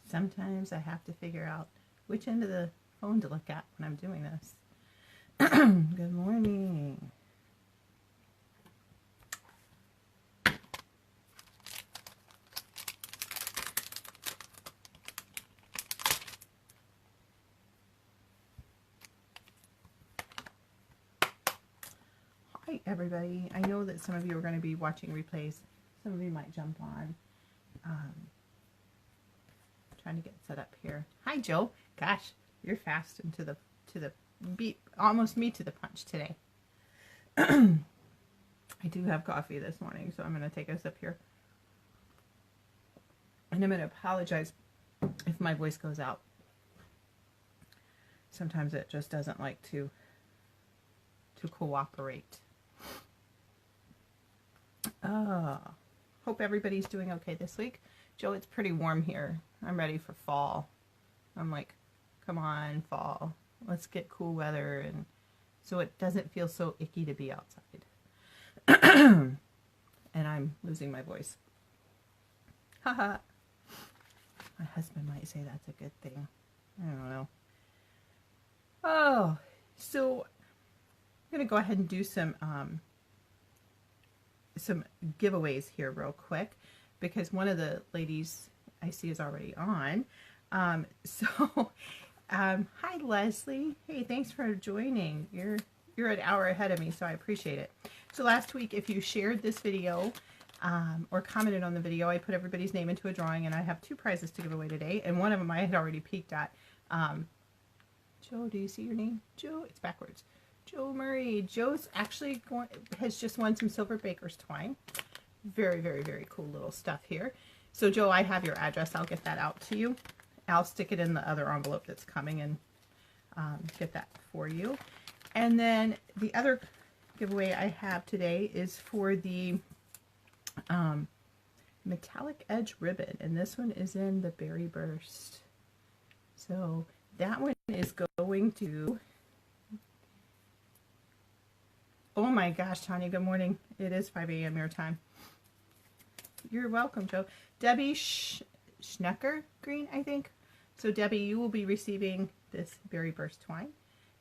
Sometimes I have to figure out which end of the phone to look at when I'm doing this. Good morning. Hi, everybody. I know that some of you are going to be watching replays. Some of you might jump on. Trying to get set up here. Hi, Joe. Gosh, you're fast into the beat, almost me to the punch today. I do have coffee this morning, so I'm going to take a sip here. And I'm going to apologize if my voice goes out. Sometimes it just doesn't like to cooperate. Hope everybody's doing okay this week. Joe, it's pretty warm here. I'm ready for fall. I'm like, come on, fall. Let's get cool weather, and so it doesn't feel so icky to be outside. And I'm losing my voice. Haha. My husband might say that's a good thing. I don't know. Oh, so I'm going to go ahead and do some giveaways here real quick, because one of the ladies I see is already on. Hi Leslie. Hey, thanks for joining. You're an hour ahead of me, so I appreciate it. So last week, if you shared this video or commented on the video, I put everybody's name into a drawing, and I have 2 prizes to give away today, and one of them I had already peeked at. Joe, do you see your name? Joe, it's backwards. Joe Murray. Joe's actually has just won some silver baker's twine. Very, very, very cool little stuff here. So Joe, I have your address. I'll get that out to you. I'll stick it in the other envelope that's coming and get that for you. And then the other giveaway I have today is for the metallic edge ribbon, and this one is in the Berry Burst. So that one is going to... Oh my gosh, Tanya, good morning. It is 5 a.m. your time. You're welcome, Joe. Debbie Schnecker Green, I think. So Debbie, you will be receiving this Berry Burst twine.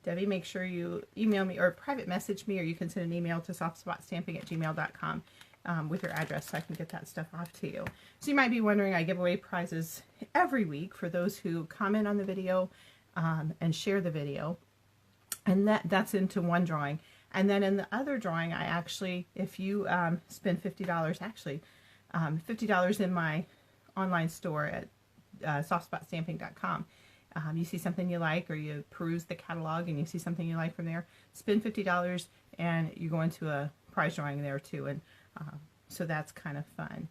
Debbie, make sure you email me or private message me, or you can send an email to softspotstamping@gmail.com with your address so I can get that stuff off to you. So you might be wondering, I give away prizes every week for those who comment on the video and share the video. And that's into one drawing. And then in the other drawing, I actually, if you spend $50, actually, $50 in my online store at softspotstamping.com, you see something you like, or you peruse the catalog and you see something you like from there, spend $50 and you go into a prize drawing there too. And so that's kind of fun.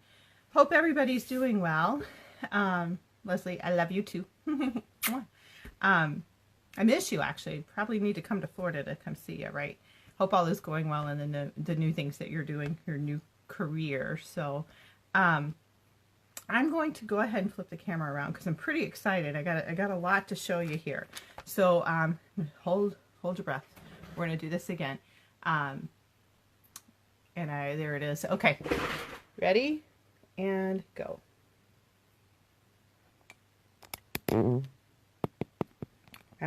Hope everybody's doing well. Leslie, I love you too. I miss you, actually. Probably need to come to Florida to come see you, right? Hope all is going well in the new things that you're doing, your new career. So I'm going to go ahead and flip the camera around because I'm pretty excited. I got a lot to show you here. So hold your breath. We're going to do this again. And there it is. Okay, ready and go. I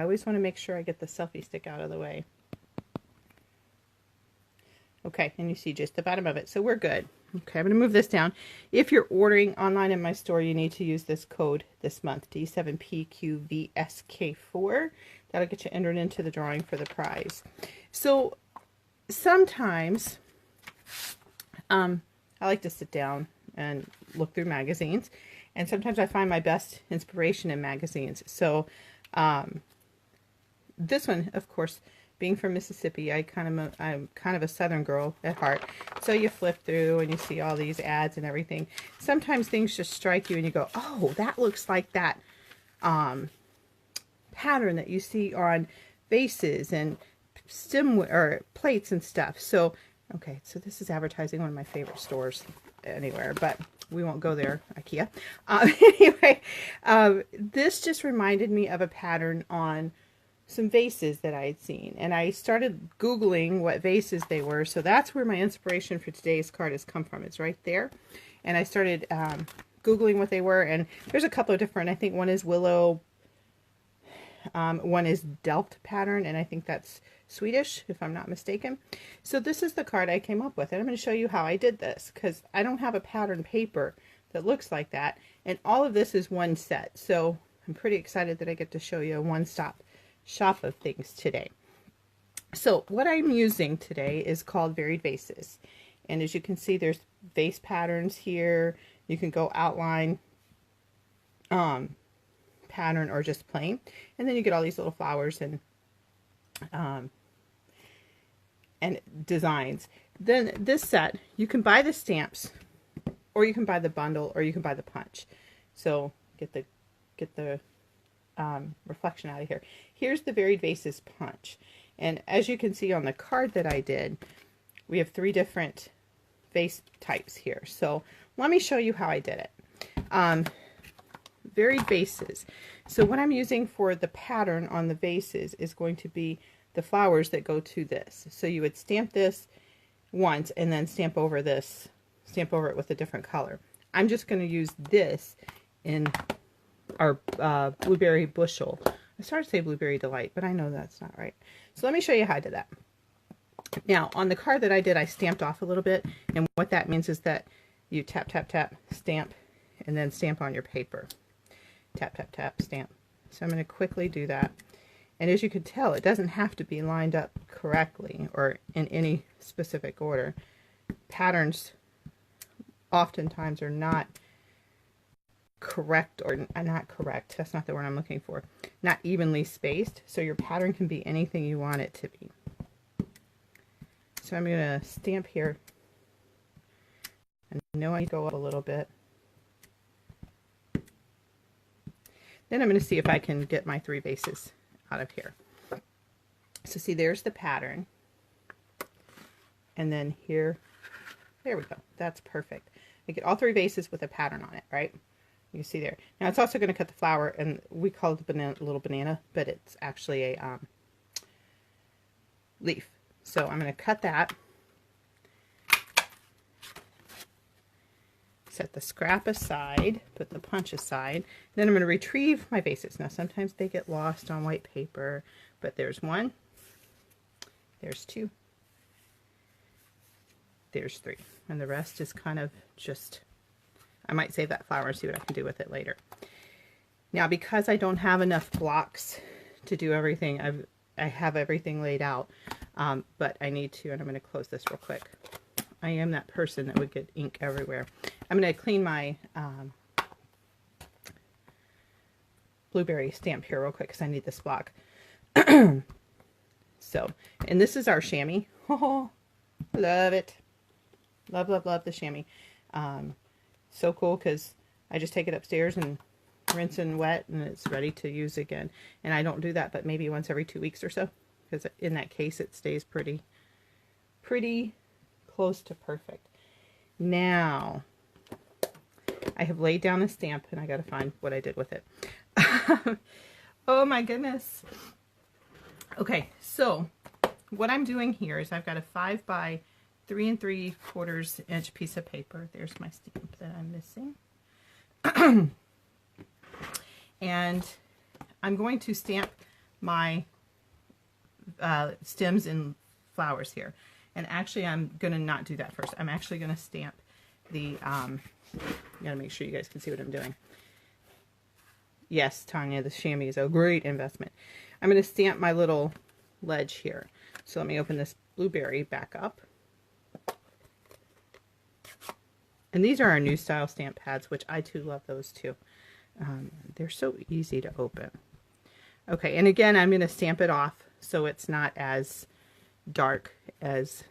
always want to make sure I get the selfie stick out of the way. Okay, and you see just the bottom of it, so we're good. Okay, I'm going to move this down. If you're ordering online in my store, you need to use this code this month, D7PQVSK4. That'll get you entered into the drawing for the prize. So sometimes I like to sit down and look through magazines, and sometimes I find my best inspiration in magazines. So this one, of course, being from Mississippi, I'm kind of a Southern girl at heart. So you flip through and you see all these ads and everything. Sometimes things just strike you and you go, oh, that looks like that pattern that you see on vases and or plates and stuff. So, okay, so this is advertising one of my favorite stores anywhere, but we won't go there, IKEA. Anyway, this just reminded me of a pattern on some vases that I had seen, and I started Googling what vases they were, so that's where my inspiration for today's card has come from. It's right there, and I started Googling what they were, and there's a couple of different, I think one is Willow, one is Delft pattern, and I think that's Swedish, if I'm not mistaken. So this is the card I came up with, and I'm going to show you how I did this, because I don't have a pattern paper that looks like that, and all of this is one set, so I'm pretty excited that I get to show you a one-stop shop of things today. So what I'm using today is called Varied Vases, and as you can see, there's vase patterns here. You can go outline, pattern, or just plain, and then you get all these little flowers and designs. Then this set, you can buy the stamps, or you can buy the bundle, or you can buy the punch. So get the reflection out of here. Here's the Varied Vases punch, and as you can see on the card that I did, we have 3 different vase types here. So let me show you how I did it. Varied Vases. So what I'm using for the pattern on the vases is going to be the flowers that go to this. So you would stamp this once and then stamp over this, stamp over it with a different color. I'm just going to use this in our Blueberry Bushel. I started to say Blueberry Delight, but I know that's not right. So let me show you how I did that. Now, on the card that I did, I stamped off a little bit, and what that means is that you tap, tap, tap, stamp, and then stamp on your paper. Tap, tap, tap, stamp. So I'm going to quickly do that. And as you can tell, it doesn't have to be lined up correctly or in any specific order. Patterns oftentimes are not correct, or not correct, that's not the word I'm looking for, not evenly spaced, so your pattern can be anything you want it to be. So I'm going to stamp here. I know I go up a little bit. Then I'm going to see if I can get my 3 vases out of here. So see, there's the pattern. And then here, there we go. That's perfect. I get all 3 vases with a pattern on it, right? You can see there. Now it's also going to cut the flower, and we call it a little banana, but it's actually a leaf. So I'm going to cut that. Set the scrap aside, put the punch aside. Then I'm going to retrieve my vases. Now sometimes they get lost on white paper, but there's 1, there's 2, there's 3, and the rest is kind of just, I might save that flower and see what I can do with it later. Now because I don't have enough blocks to do everything, I have everything laid out, but I need to, and I'm going to close this real quick. I am that person that would get ink everywhere. I'm going to clean my blueberry stamp here real quick because I need this block. So, and this is our chamois. Oh, love it. Love, love, love the chamois. So cool because I just take it upstairs and rinse and wet, and it's ready to use again. And I don't do that but maybe once every 2 weeks or so, because in that case it stays pretty close to perfect. Now I have laid down a stamp, and I got to find what I did with it. Oh my goodness. Okay, so what I'm doing here is I've got a 5 by 3 3/4 inch piece of paper. There's my stamp that I'm missing. And I'm going to stamp my stems and flowers here. And actually, I'm going to not do that first. I'm actually going to stamp the, gotta make sure you guys can see what I'm doing. Yes, Tanya, the chamois is a great investment. I'm going to stamp my little ledge here. So let me open this blueberry back up. And these are our new style stamp pads, which I too love those too. They're so easy to open. Okay, and again, I'm going to stamp it off so it's not as dark as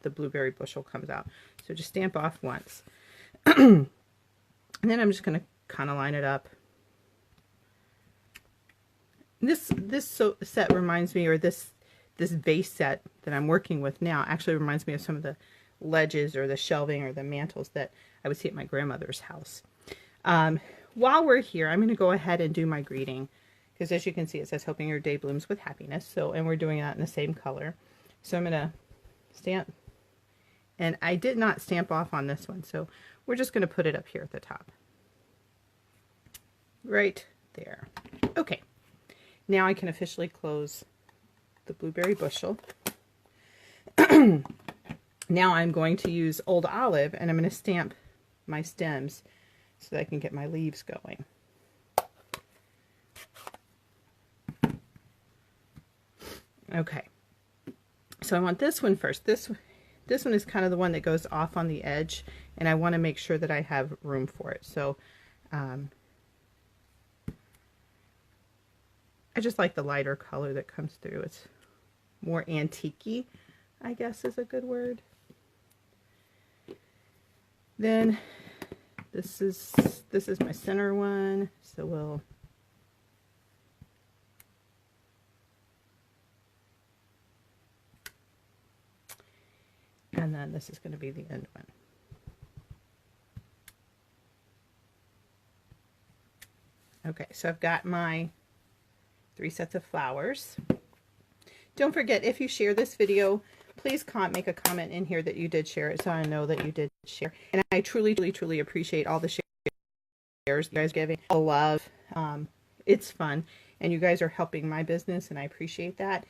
the Blueberry Bushel comes out. So just stamp off once. And then I'm just going to kind of line it up. This set reminds me, or this vase set that I'm working with now actually reminds me of some of the ledges or the shelving or the mantles that I would see at my grandmother's house. While we're here, I'm going to go ahead and do my greeting, because as you can see, it says hoping your day blooms with happiness. So, and we're doing that in the same color. So I'm going to stamp And I did not stamp off on this one, so we're just going to put it up here at the top. Right there. Okay, now I can officially close the blueberry bushel. Now I'm going to use Old Olive, and I'm going to stamp my stems so that I can get my leaves going. Okay, so I want this one first. This one is kind of the one that goes off on the edge, and I want to make sure that I have room for it. So I just like the lighter color that comes through. It's more antique-y, I guess is a good word. Then this is my center one, so we'll and then this is going to be the end one. Okay, so I've got my 3 sets of flowers. Don't forget, if you share this video, please make a comment in here that you did share it so I know that you did share. And I truly, truly, truly appreciate all the shares you guys giving, the love. It's fun, and you guys are helping my business, and I appreciate that.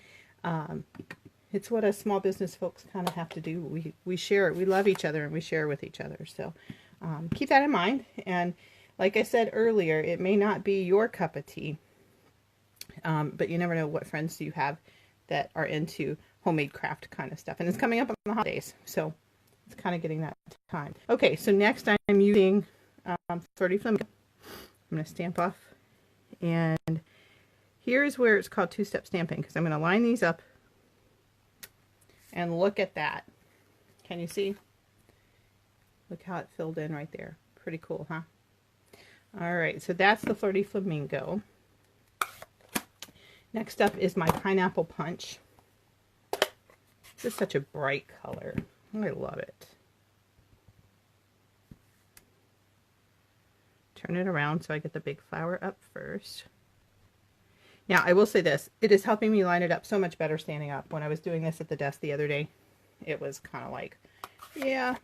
It's what us small business folks kind of have to do. We share it. We love each other, and we share with each other. So keep that in mind. And like I said earlier, it may not be your cup of tea, but you never know what friends you have that are into homemade craft kind of stuff. And it's coming up on the holidays, so it's kind of getting that time. Okay, so next I'm using Flirty Flamingo. I'm going to stamp off. And here's where it's called two-step stamping, because I'm going to line these up. And look at that. Can you see? Look how it filled in right there. Pretty cool, huh? All right, so that's the Flirty Flamingo. Next up is my Pineapple Punch. This is such a bright color. I love it. Turn it around so I get the big flower up first. Now, I will say this. It is helping me line it up so much better standing up. When I was doing this at the desk the other day, it was kind of like, yeah,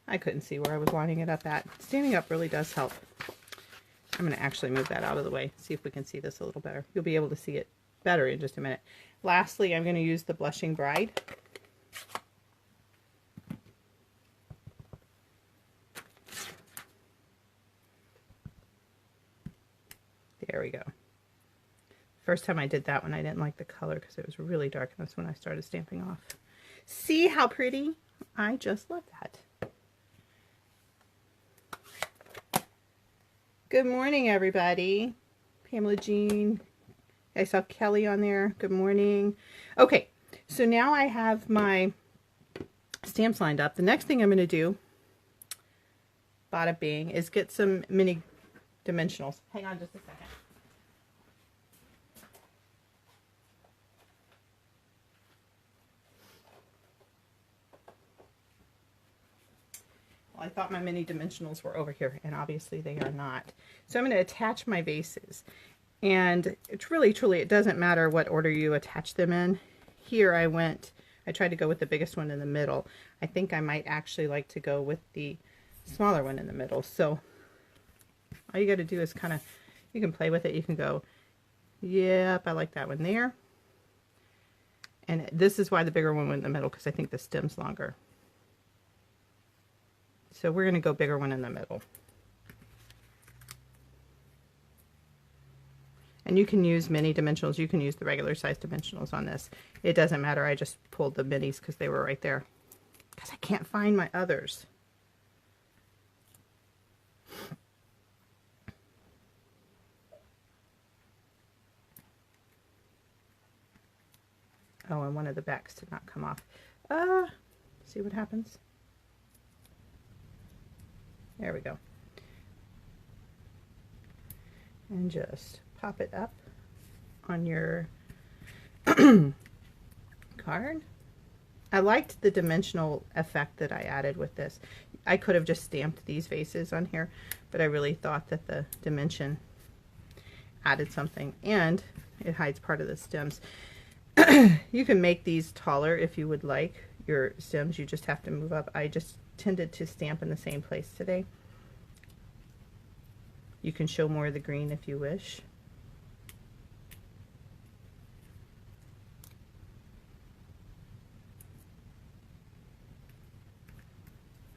I couldn't see where I was lining it up at. Standing up really does help. I'm going to actually move that out of the way, see if we can see this a little better. You'll be able to see it better in just a minute. Lastly, I'm going to use the Blushing Bride. There we go. First time I did that one, I didn't like the color because it was really dark, and that's when I started stamping off. See how pretty? I just love that. Good morning, everybody. Pamela Jean. I saw Kelly on there. Good morning. Okay, so now I have my stamps lined up. The next thing I'm going to do, bada bing, is get some mini dimensionals. Hang on just a second. I thought my mini dimensionals were over here, and obviously they are not. So I'm going to attach my vases, and it's really, truly, it doesn't matter what order you attach them in. Here I tried to go with the biggest one in the middle. I think I might actually like to go with the smaller one in the middle. So all you got to do is kind of, you can play with it. You can go, yep, I like that one there. And this is why the bigger one went in the middle, because I think the stem's longer. So we're going to go bigger one in the middle. And you can use mini dimensionals. You can use the regular size dimensionals on this. It doesn't matter. I just pulled the minis because they were right there. Because I can't find my others. Oh, and one of the backs did not come off. See what happens? There we go. And just pop it up on your card. I liked the dimensional effect that I added with this. I could have just stamped these vases on here, but I really thought that the dimension added something, and it hides part of the stems. You can make these taller if you would like. your stems, you just have to move up. I just tended to stamp in the same place today. You can show more of the green if you wish.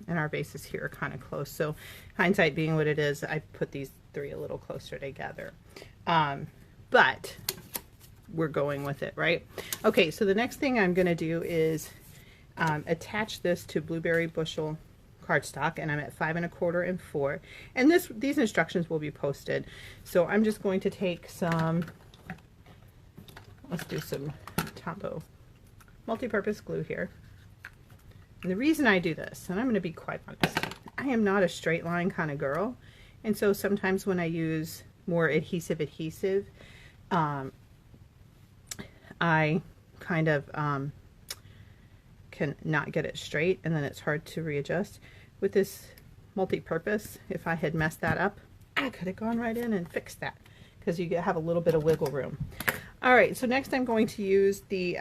And our bases here are kind of close. So hindsight being what it is, I put these three a little closer together. But we're going with it, right? Okay, so the next thing I'm going to do is attach this to Blueberry Bushel cardstock, and I'm at 5 1/4 and 4. And these instructions will be posted. So I'm just going to take some, let's do some Tombow multi-purpose glue here. And the reason I do this, and I'm going to be quite honest, I am not a straight line kind of girl. And so sometimes when I use more adhesive, I kind of can not get it straight, and then it's hard to readjust. With this multi-purpose, if I had messed that up, I could have gone right in and fixed that, because you have a little bit of wiggle room. All right, so next I'm going to use the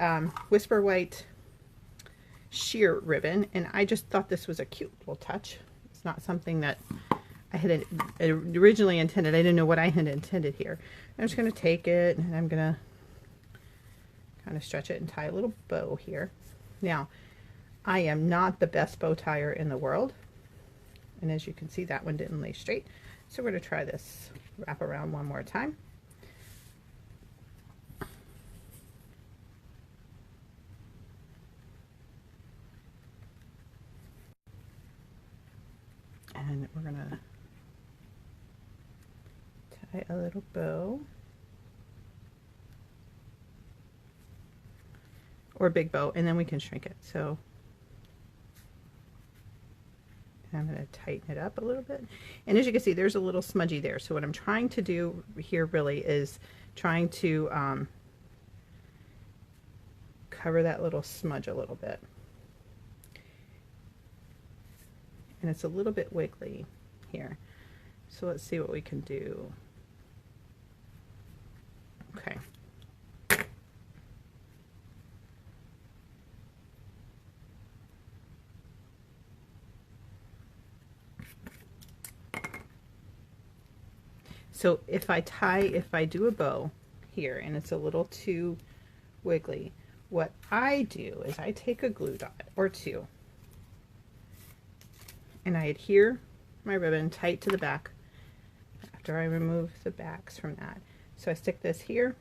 Whisper White sheer ribbon, and I just thought this was a cute little touch. It's not something that I had originally intended. I didn't know what I had intended here. I'm just going to take it, and I'm going to kind of stretch it and tie a little bow here. Now, I am not the best bow tire in the world, and as you can see, that one didn't lay straight. So we're going to try this wrap around one more time. And we're going to tie a little bow, or a big bow, and then we can shrink it. So I'm going to tighten it up a little bit. And as you can see, there's a little smudgy there. So what I'm trying to do here really is trying to cover that little smudge a little bit. And it's a little bit wiggly here. So let's see what we can do. Okay. So if I do a bow here and it's a little too wiggly, what I do is I take a glue dot or two and I adhere my ribbon tight to the back after I remove the backs from that. So I stick this here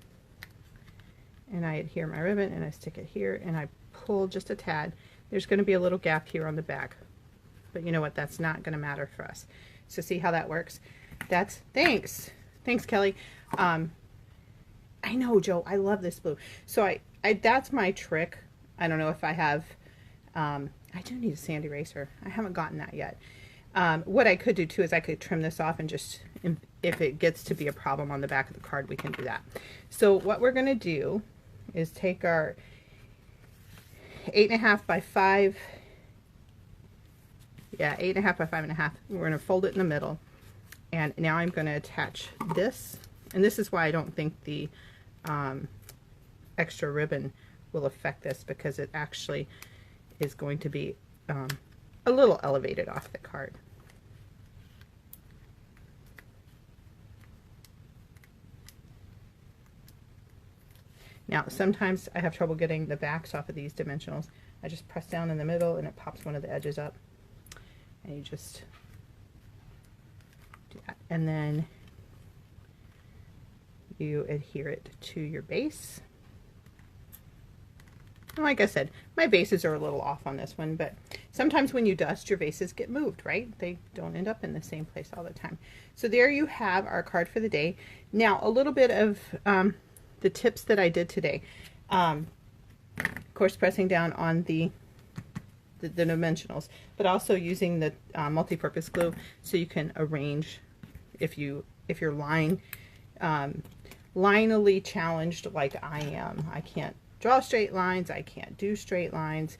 and I adhere my ribbon and I stick it here and I pull just a tad. There's going to be a little gap here on the back, but you know what, that's not going to matter for us. So see how that works? That's, thanks Kelly. I know, Joe, I love this blue. So I that's my trick. I don't know if I have, I do need a sand eraser. I haven't gotten that yet. What I could do too is I could trim this off and just, if it gets to be a problem on the back of the card, we can do that. So what we're going to do is take our 8.5 by 5, yeah, 8.5 by 5.5. We're going to fold it in the middle. And now I'm going to attach this. And this is why I don't think the extra ribbon will affect this, because it actually is going to be a little elevated off the card. Now, sometimes I have trouble getting the backs off of these dimensionals. I just press down in the middle and it pops one of the edges up. And you just do that. And then you adhere it to your base. And like I said, my bases are a little off on this one, but sometimes when you dust, your bases get moved, right? They don't end up in the same place all the time. So there you have our card for the day. Now, a little bit of the tips that I did today. Of course, pressing down on the dimensionals, but also using the multi-purpose glue so you can arrange if you're lineally challenged like I am. I can't draw straight lines, I can't do straight lines.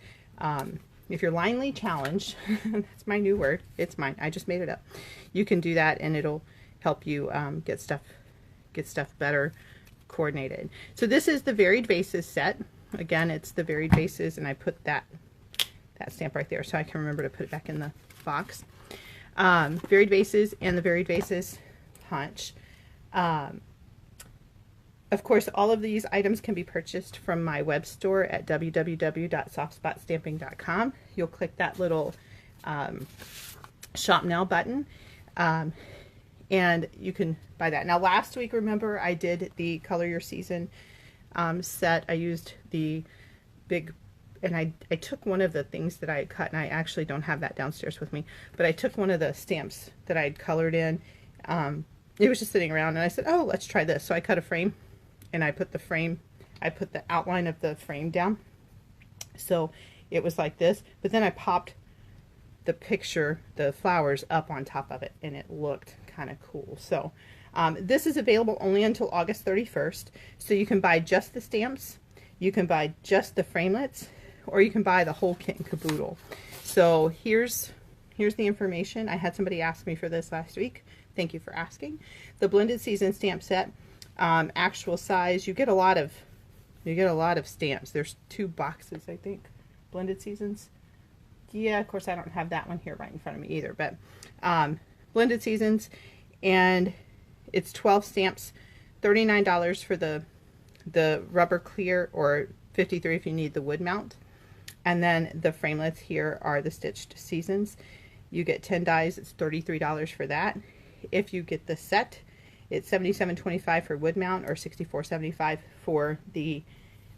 If you're lineally challenged, that's my new word, it's mine, I just made it up. You can do that and it'll help you get stuff better coordinated. So this is the Varied Bases set. Again, it's the Varied Bases, and I put that that stamp right there so I can remember to put it back in the box. Varied Vases and the Varied Vases punch. Of course, all of these items can be purchased from my web store at www.softspotstamping.com. You'll click that little shop now button, and you can buy that. Now, last week, remember, I did the Color Your Season set. I used the big, and I took one of the things that I had cut, and I actually don't have that downstairs with me, but I took one of the stamps that I had colored in. It was just sitting around, and I said, oh, let's try this. So I cut a frame, and I put the outline of the frame down. So it was like this, but then I popped the picture, the flowers, up on top of it, and it looked kind of cool. So this is available only until August 31st. So you can buy just the stamps, you can buy just the framelits, or you can buy the whole kit and caboodle. So here's the information. I had somebody ask me for this last week. Thank you for asking. The Blended Season stamp set, actual size. You get a lot of stamps. There's 2 boxes, I think. Blended Seasons. Yeah, of course I don't have that one here right in front of me either. But Blended Seasons, and it's 12 stamps. $39 for the rubber clear, or $53 if you need the wood mount. And then the framelits here are the stitched seasons. You get 10 dies. It's $33 for that. If you get the set, it's $77.25 for wood mount, or $64.75 for the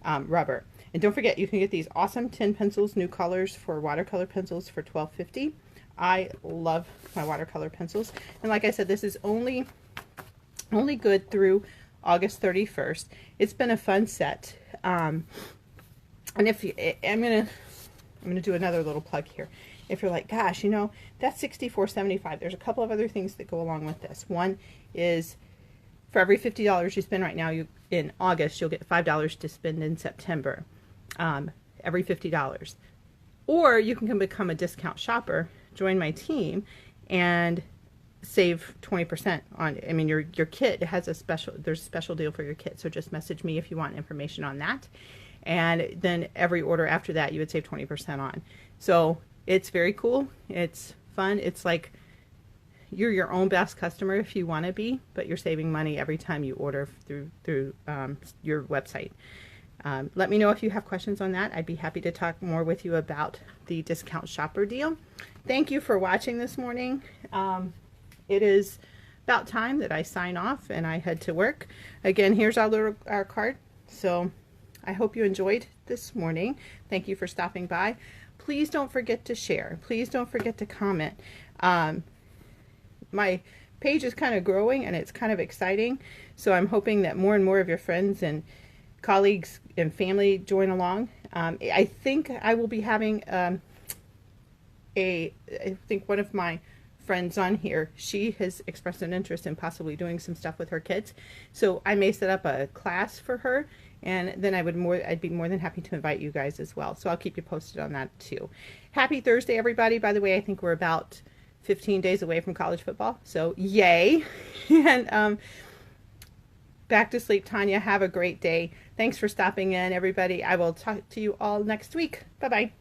rubber. And don't forget, you can get these awesome tin pencils, new colors for watercolor pencils for $12.50. I love my watercolor pencils. And like I said, this is only good through August 31st. It's been a fun set. And if you, I'm gonna do another little plug here. If you're like, gosh, you know, that's $64.75. There's a couple of other things that go along with this. One is, for every $50 you spend right now, in August, you'll get $5 to spend in September. Every $50. Or you can become a discount shopper, join my team, and save 20% on, I mean, your kit has there's a special deal for your kit. So just message me if you want information on that. And then every order after that, you would save 20% on. So it's very cool. It's fun. It's like you're your own best customer if you want to be, but you're saving money every time you order through your website. Let me know if you have questions on that. I'd be happy to talk more with you about the discount shopper deal. Thank you for watching this morning. It is about time that I sign off and I head to work. Again, here's our card. So I hope you enjoyed this morning. Thank you for stopping by. Please don't forget to share. Please don't forget to comment. My page is kind of growing and it's kind of exciting. So I'm hoping that more and more of your friends and colleagues and family join along. I think I will be having I think one of my friends on here, she has expressed an interest in possibly doing some stuff with her kids. So I may set up a class for her, and then I'd be more than happy to invite you guys as well. So I'll keep you posted on that too. Happy Thursday, everybody. By the way, I think we're about 15 days away from college football. So yay. And back to sleep, Tanya. Have a great day. Thanks for stopping in, everybody. I will talk to you all next week. Bye-bye.